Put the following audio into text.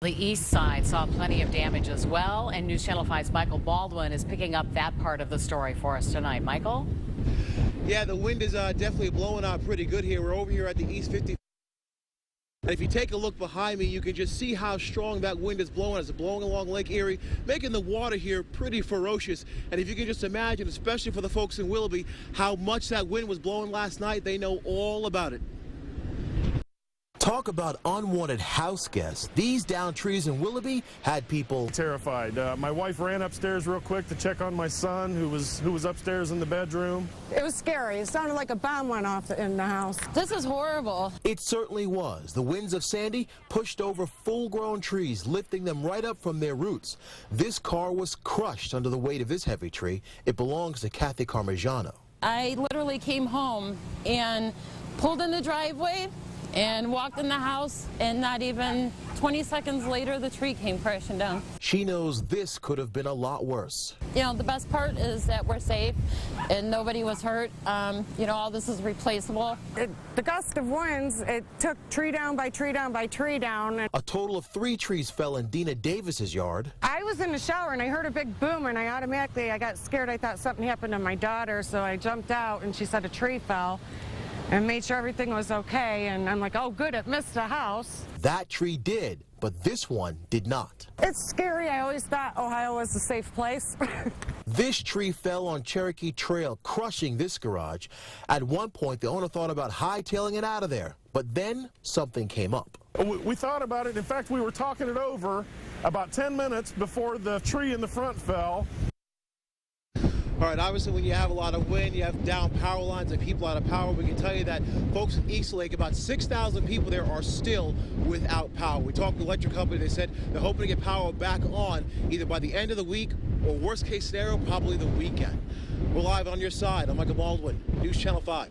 The east side saw plenty of damage as well, and News Channel 5's Michael Baldwin is picking up that part of the story for us tonight. Michael? Yeah, the wind is definitely blowing out pretty good here. We're over here at the East 50. And if you take a look behind me, you can just see how strong that wind is blowing. It's blowing along Lake Erie, making the water here pretty ferocious. And if you can just imagine, especially for the folks in Willoughby, how much that wind was blowing last night, they know all about it. Talk about unwanted house guests. These downed trees in Willoughby had people terrified. My wife ran upstairs real quick to check on my son, who was upstairs in the bedroom. It was scary. It sounded like a bomb went off in the house. This is horrible. It certainly was. The winds of Sandy pushed over full-grown trees, lifting them right up from their roots. This car was crushed under the weight of this heavy tree. It belongs to Kathy Carmigiano. I literally came home and pulled in the driveway and walked in the house, and not even 20 seconds later, the tree came crashing down. She knows this could have been a lot worse. You know, the best part is that we're safe and nobody was hurt. You know, all this is replaceable. The gust of winds, it took tree down by tree down by tree down. A total of 3 trees fell in Dina Davis's yard. I was in the shower and I heard a big boom, and I got scared. I thought something happened to my daughter, so I jumped out and she said a tree fell and made sure everything was okay, and I'm like, oh good, it missed the house. That tree did, but this one did not. It's scary. I always thought Ohio was a safe place. This tree fell on Cherokee Trail, crushing this garage. At one point, the owner thought about hightailing it out of there, but then something came up. We thought about it. In fact, we were talking it over about 10 minutes before the tree in the front fell. All right, obviously when you have a lot of wind, you have down power lines and people out of power. We can tell you that folks in East Lake, about 6,000 people there are still without power. We talked to the electric company. They said they're hoping to get power back on either by the end of the week or worst case scenario, probably the weekend. We're live on your side. I'm Michael Baldwin, News Channel 5.